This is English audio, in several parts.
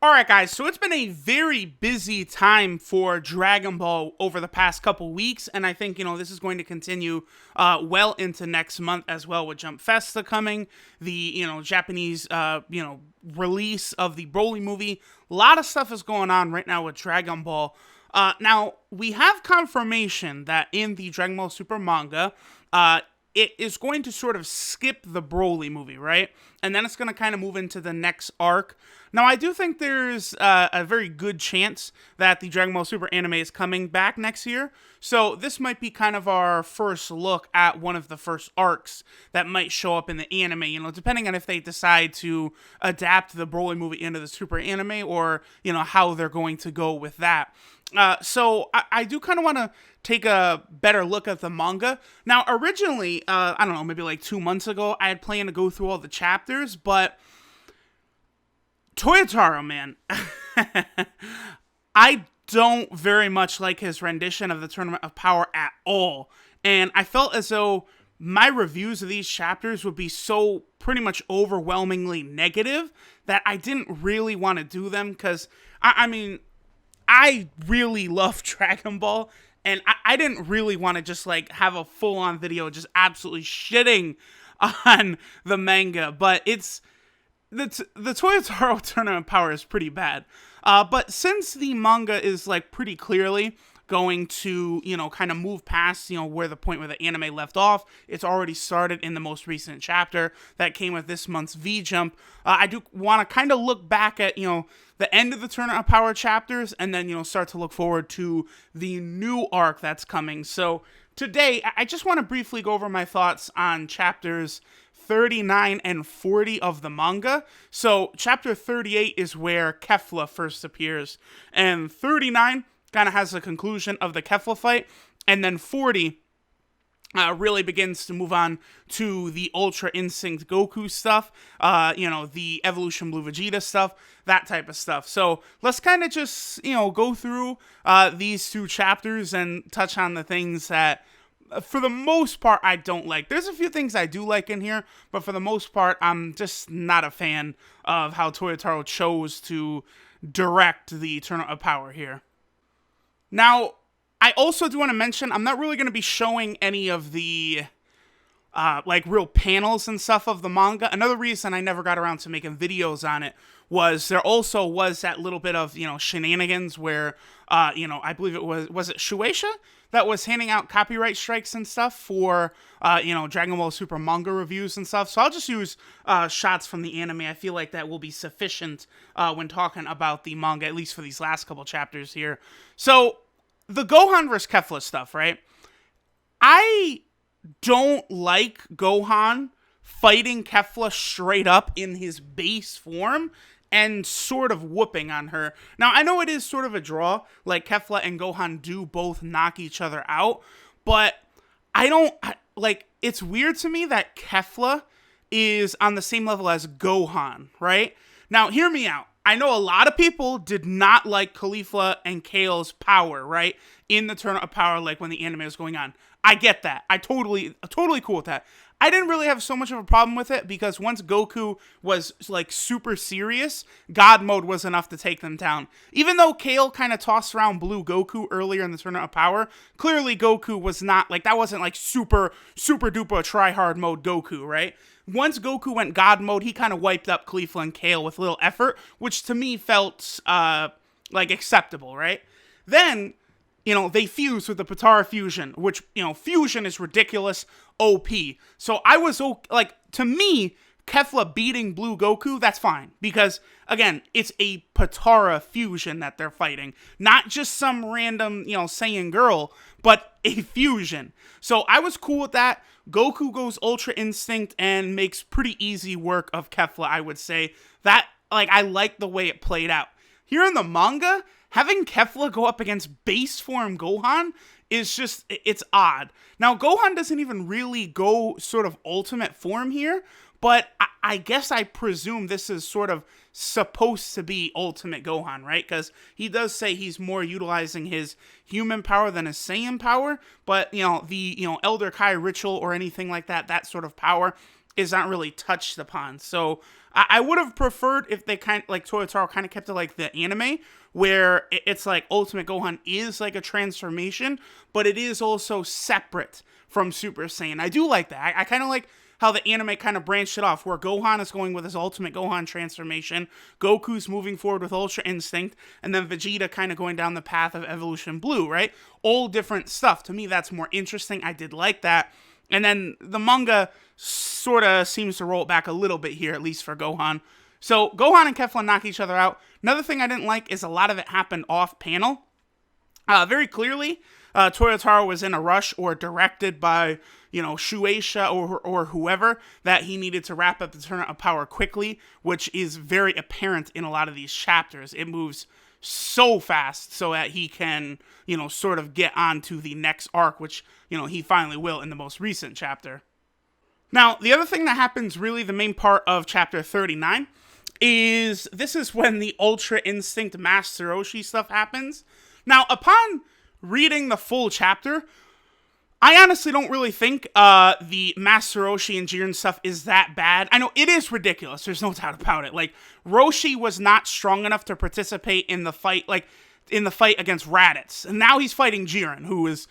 Alright guys, so it's been a very busy time for Dragon Ball over the past couple weeks, and I think, this is going to continue well into next month as well with Jump Festa coming, the, Japanese, release of the Broly movie. A lot of stuff is going on right now with Dragon Ball. Now, we have confirmation that in the Dragon Ball Super manga, it is going to sort of skip the Broly movie, right? And then it's going to kind of move into the next arc. Now, I do think there's a very good chance that the Dragon Ball Super anime is coming back next year. So this might be kind of our first look at one of the first arcs that might show up in the anime, depending on if they decide to adapt the Broly movie into the Super anime or, how they're going to go with that. So I do kind of want to take a better look at the manga. Now, originally, I don't know, maybe like 2 months ago, I had planned to go through all the chapters, but Toyotaro, man, I don't very much like his rendition of the Tournament of Power at all. And I felt as though my reviews of these chapters would be so pretty much overwhelmingly negative that I didn't really want to do them because, I mean, I really love Dragon Ball, and I didn't really want to just like have a full-on video just absolutely shitting on the manga, but the Toyotaro Tournament of Power is pretty bad. But since the manga is like pretty clearly going to, kind of move past, where the point where the anime left off, it's already started in the most recent chapter that came with this month's V-Jump. I do want to kind of look back at, the end of the Tournament of Power chapters and then, start to look forward to the new arc that's coming. So today, I just want to briefly go over my thoughts on chapters 39 and 40 of the manga. So chapter 38 is where Kefla first appears, and 39 kind of has the conclusion of the Kefla fight, and then 40 really begins to move on to the Ultra Instinct Goku stuff, the Evolution Blue Vegeta stuff, that type of stuff. So let's kind of just, go through these two chapters and touch on the things that, for the most part, I don't like. There's a few things I do like in here, but for the most part, I'm just not a fan of how Toyotaro chose to direct the Tournament of Power here. Now, I also do want to mention, I'm not really going to be showing any of the, real panels and stuff of the manga. Another reason I never got around to making videos on it was there also was that little bit of, shenanigans where, I believe it was it Shueisha that was handing out copyright strikes and stuff for, Dragon Ball Super manga reviews and stuff. So I'll just use shots from the anime. I feel like that will be sufficient when talking about the manga, at least for these last couple chapters here. So the Gohan vs. Kefla stuff, right? I don't like Gohan fighting Kefla straight up in his base form and sort of whooping on her. Now, I know it is sort of a draw, like Kefla and Gohan do both knock each other out, but it's weird to me that Kefla is on the same level as Gohan, right? Now, hear me out. I know a lot of people did not like Caulifla and Kale's power, right? In the Tournament of Power, like when the anime was going on. I get that. I totally cool with that. I didn't really have so much of a problem with it because once Goku was like super serious, God mode was enough to take them down. Even though Kale kind of tossed around Blue Goku earlier in the Tournament of Power, clearly Goku was not like, that wasn't like super duper try hard mode Goku, right? Once Goku went God mode, he kind of wiped up Caulifla and Kale with little effort, which to me felt acceptable, right? Then they fuse with the Potara fusion, which, fusion is ridiculous OP. So I was, to me, Kefla beating Blue Goku, that's fine. Because, again, it's a Potara fusion that they're fighting. Not just some random, Saiyan girl, but a fusion. So I was cool with that. Goku goes Ultra Instinct and makes pretty easy work of Kefla, I would say. That, I like the way it played out. Here in the manga, having Kefla go up against base form Gohan is just, it's odd. Now, Gohan doesn't even really go sort of ultimate form here, but I guess I presume this is sort of supposed to be ultimate Gohan, right? Because he does say he's more utilizing his human power than his Saiyan power, but, the, Elder Kai ritual or anything like that, that sort of power, is not really touched upon. So I would have preferred if they kind of, like, Toyotaro kind of kept it like the anime, where it's like Ultimate Gohan is like a transformation, but it is also separate from Super Saiyan. I do like that. I kind of like how the anime kind of branched it off, where Gohan is going with his Ultimate Gohan transformation, Goku's moving forward with Ultra Instinct, and then Vegeta kind of going down the path of Evolution Blue, right? All different stuff. To me, that's more interesting. I did like that. And then the manga sort of seems to roll it back a little bit here, at least for Gohan. So Gohan and Kefla knock each other out. Another thing I didn't like is a lot of it happened off panel. Very clearly, Toyotaro was in a rush or directed by, Shueisha or whoever, that he needed to wrap up the Tournament of Power quickly, which is very apparent in a lot of these chapters. It moves so fast so that he can, sort of get on to the next arc, which, he finally will in the most recent chapter. Now, the other thing that happens, really the main part of chapter 39, is this is when the Ultra Instinct Master Roshi stuff happens. Now, upon reading the full chapter, I honestly don't really think the Master Roshi and Jiren stuff is that bad. I know it is ridiculous. There's no doubt about it. Like, Roshi was not strong enough to participate in the fight, against Raditz. And now he's fighting Jiren, who is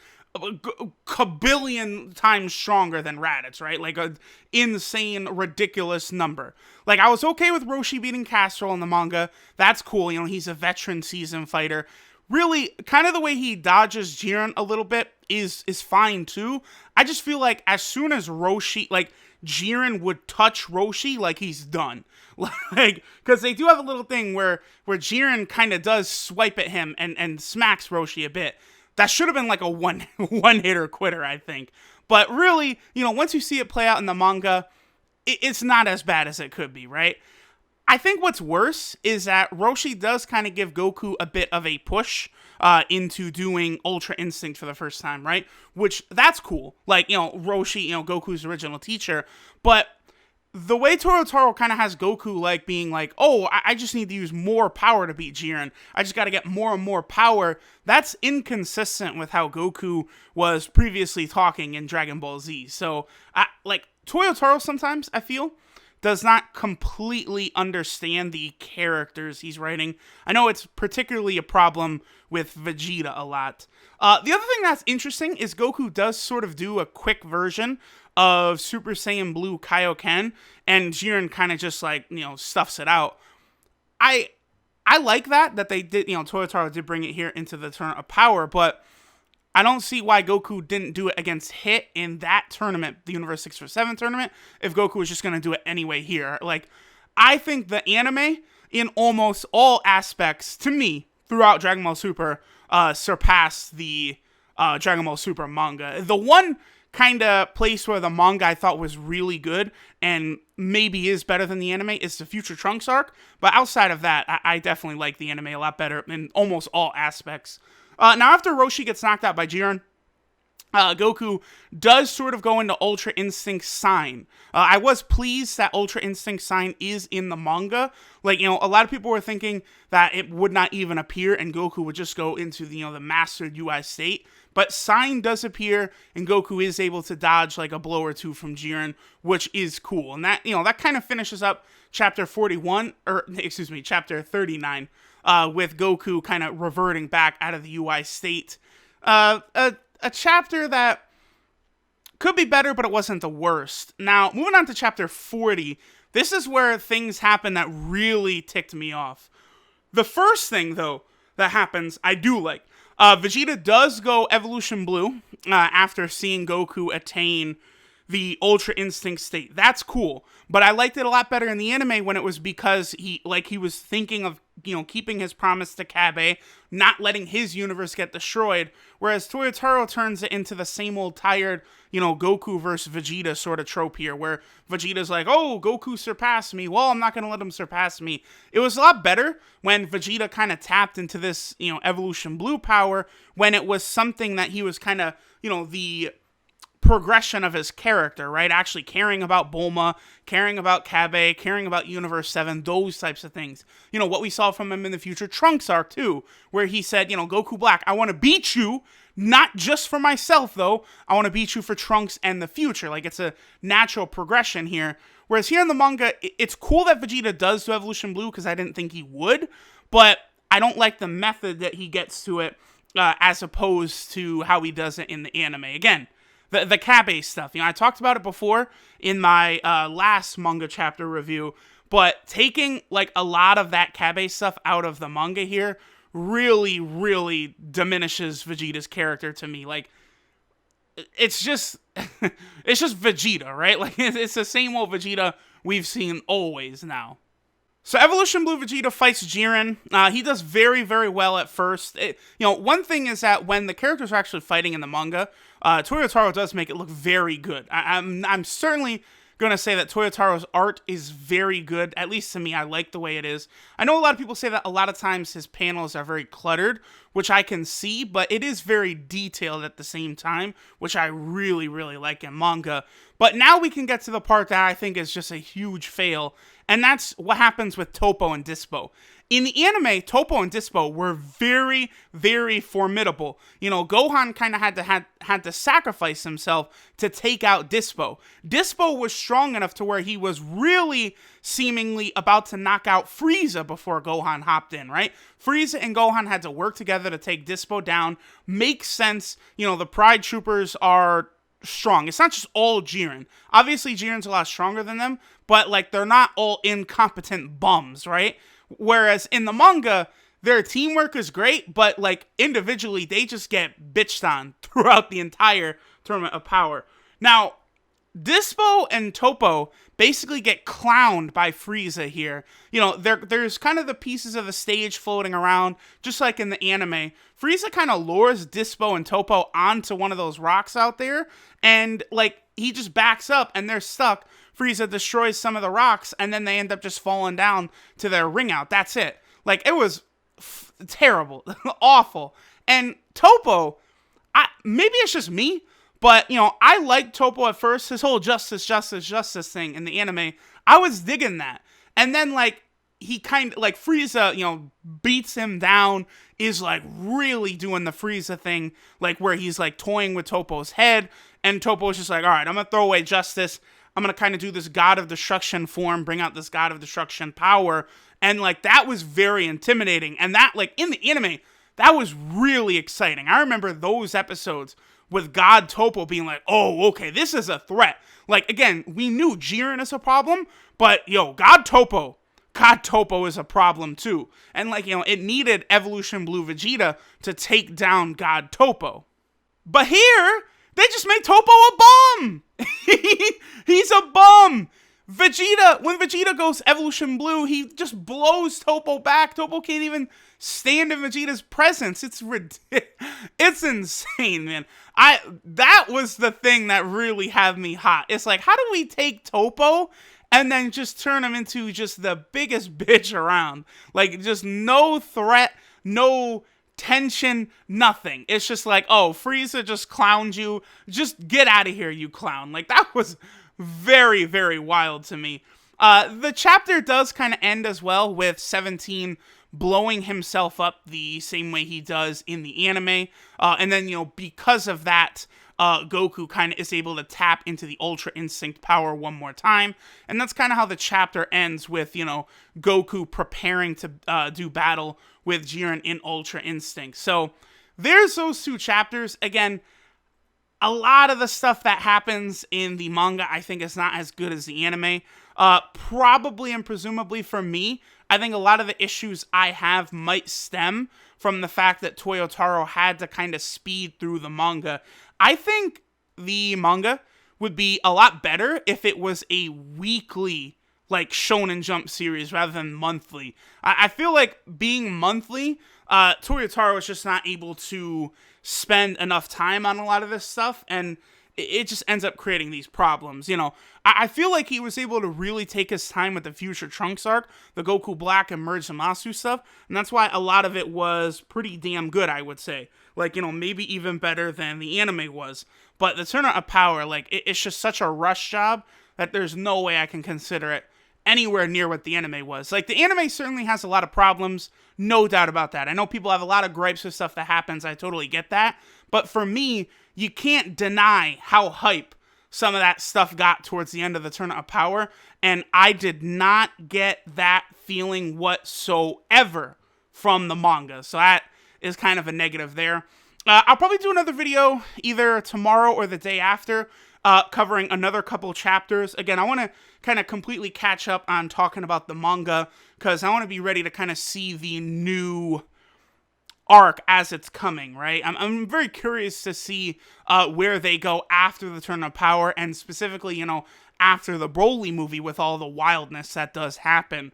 a billion times stronger than Raditz, right? Like, an insane, ridiculous number. Like, I was okay with Roshi beating Castrol in the manga. That's cool. He's a veteran seasoned fighter. Really, kind of the way he dodges Jiren a little bit is fine too. I just feel like as soon as Jiren would touch Roshi, like, he's done. Like, because they do have a little thing where Jiren kind of does swipe at him and smacks Roshi a bit. That should have been like a one-hitter quitter, I think. But really, once you see it play out in the manga, it's not as bad as it could be, right? I think what's worse is that Roshi does kind of give Goku a bit of a push into doing Ultra Instinct for the first time, right? Which, that's cool. Like, Roshi, Goku's original teacher. But the way Toyotaro kind of has Goku, like, being like, oh, I just need to use more power to beat Jiren. I just got to get more and more power. That's inconsistent with how Goku was previously talking in Dragon Ball Z. So, Toyotaro sometimes, I feel, does not completely understand the characters he's writing. I know it's particularly a problem with Vegeta a lot. The other thing that's interesting is Goku does sort of do a quick version of Super Saiyan Blue Kaioken, and Jiren kind of just, stuffs it out. I like that they did, Toyotaro did bring it here into the Tournament of Power, but I don't see why Goku didn't do it against Hit in that tournament, the Universe 647 tournament, if Goku was just going to do it anyway here. Like, I think the anime, in almost all aspects, to me, throughout Dragon Ball Super, surpassed the Dragon Ball Super manga. The one kind of place where the manga I thought was really good, and maybe is better than the anime, is the Future Trunks arc. But outside of that, I definitely like the anime a lot better in almost all aspects. Now, after Roshi gets knocked out by Jiren, Goku does sort of go into Ultra Instinct Sign. I was pleased that Ultra Instinct Sign is in the manga. Like, a lot of people were thinking that it would not even appear and Goku would just go into the mastered UI state. But Sign does appear and Goku is able to dodge like a blow or two from Jiren, which is cool. And that, that kind of finishes up chapter 39, with Goku kind of reverting back out of the UI state. A chapter that could be better, but it wasn't the worst. Now, moving on to chapter 40, this is where things happen that really ticked me off. The first thing, though, that happens, I do like. Vegeta does go Evolution Blue after seeing Goku attain the Ultra Instinct state. That's cool. But I liked it a lot better in the anime when it was because he was thinking of, keeping his promise to Kabe, not letting his universe get destroyed. Whereas Toyotaro turns it into the same old tired, Goku versus Vegeta sort of trope here, where Vegeta's like, oh, Goku surpassed me. Well, I'm not going to let him surpass me. It was a lot better when Vegeta kind of tapped into this, Evolution Blue power, when it was something that he was kind of, the progression of his character, right? Actually caring about Bulma, caring about Kabe, caring about Universe 7, those types of things. You know, what we saw from him in the future Trunks arc too, where he said, you know, Goku Black, I want to beat you, not just for myself though, I want to beat you for Trunks and the future. Like, it's a natural progression here. Whereas here in the manga, it's cool that Vegeta does do Evolution Blue, because I didn't think he would, but I don't like the method that he gets to it, as opposed to how he does it in the anime. Again, the Kabe stuff. You know, I talked about it before in my last manga chapter review, but taking like a lot of that Kabe stuff out of the manga here really, really diminishes Vegeta's character to me. Like, it's just it's just Vegeta, right? Like, it's the same old Vegeta we've seen always now. So Evolution Blue Vegeta fights Jiren. He does very, very well at first. One thing is that when the characters are actually fighting in the manga, Toyotaro does make it look very good. I'm certainly going to say that Toyotaro's art is very good. At least to me, I like the way it is. I know a lot of people say that a lot of times his panels are very cluttered, which I can see, but it is very detailed at the same time, which I really, really like in manga. But now we can get to the part that I think is just a huge fail, and that's what happens with Toppo and Dispo. In the anime, Toppo and Dispo were very, very formidable. You know, Gohan kind of had to sacrifice himself to take out Dispo. Dispo was strong enough to where he was really seemingly about to knock out Frieza before Gohan hopped in, right? Frieza and Gohan had to work together to take Dispo down. Makes sense. You know, the Pride Troopers are strong. It's not just all Jiren. Obviously, Jiren's a lot stronger than them, but, like, they're not all incompetent bums, right? Whereas in the manga, their teamwork is great, but, like, individually, they just get bitched on throughout the entire Tournament of Power. Now, Dispo and Toppo basically get clowned by Frieza here. You know, there's kind of the pieces of the stage floating around, just like in the anime. Frieza kind of lures Dispo and Toppo onto one of those rocks out there, and, like, he just backs up, and they're stuck. Frieza destroys some of the rocks, and then they end up just falling down to their ring out. That's it. Like, it was terrible. Awful. And Toppo, maybe it's just me, but, you know, I liked Toppo at first. His whole justice thing in the anime, I was digging that. And then, like, he kind of, like, Frieza, you know, beats him down, is, like, really doing the Frieza thing, like, where he's, like, toying with Toppo's head, and Toppo's just like, all right, I'm gonna throw away justice. I'm gonna kind of do this God of Destruction form, bring out this God of Destruction power, and, like, that was very intimidating. And that, like, in the anime, that was really exciting. I remember those episodes with God Toppo being like, oh, okay, this is a threat. Like, again, we knew Jiren is a problem, but, yo, God Toppo is a problem too. And, like, you know, it needed Evolution Blue Vegeta to take down God Toppo. But here, they just made Toppo a bum! He's a bum! When Vegeta goes Evolution Blue, he just blows Toppo back. Toppo can't even stand in Vegeta's presence. It's ridiculous. It's insane, man. That was the thing that really had me hot. It's like, how do we take Toppo and then just turn him into just the biggest bitch around? Like, just no threat, no tension, nothing. It's just like, oh, Frieza just clowned you. Just get out of here, you clown. Like, that was very, very wild to me. The chapter does kind of end as well with 17 blowing himself up the same way he does in the anime. And then, you know, because of that, Goku kind of is able to tap into the Ultra Instinct power one more time. And that's kind of how the chapter ends with, you know, Goku preparing to do battle with Jiren in Ultra Instinct. So there's those two chapters. Again, a lot of the stuff that happens in the manga, I think, is not as good as the anime. Probably and presumably for me, I think a lot of the issues I have might stem from the fact that Toyotaro had to kind of speed through the manga. I think the manga would be a lot better if it was a weekly, like, Shonen Jump series rather than monthly. I feel like being monthly, Toyotaro is just not able to spend enough time on a lot of this stuff, and it just ends up creating these problems. You know, I feel like he was able to really take his time with the Future Trunks arc, the Goku Black and Merge Zamasu stuff, and that's why a lot of it was pretty damn good, I would say. Like, you know, maybe even better than the anime was. But the Tournament of Power, like, it's just such a rush job that there's no way I can consider it anywhere near what the anime was. Like, the anime certainly has a lot of problems, no doubt about that. I know people have a lot of gripes with stuff that happens, I totally get that. But for me, you can't deny how hype some of that stuff got towards the end of the Tournament of Power, and I did not get that feeling whatsoever from the manga. So that is kind of a negative there. I'll probably do another video either tomorrow or the day after, covering another couple chapters. Again, I want to kind of completely catch up on talking about the manga, because I want to be ready to kind of see the new arc as it's coming, right? I'm very curious to see where they go after the Tournament of Power, and specifically, you know, after the Broly movie, with all the wildness that does happen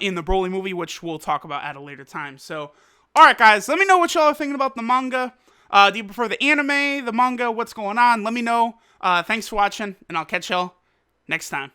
in the Broly movie, which we'll talk about at a later time. So, alright guys, let me know what y'all are thinking about the manga. Do you prefer the anime, the manga, what's going on? Let me know. Thanks for watching, and I'll catch y'all next time.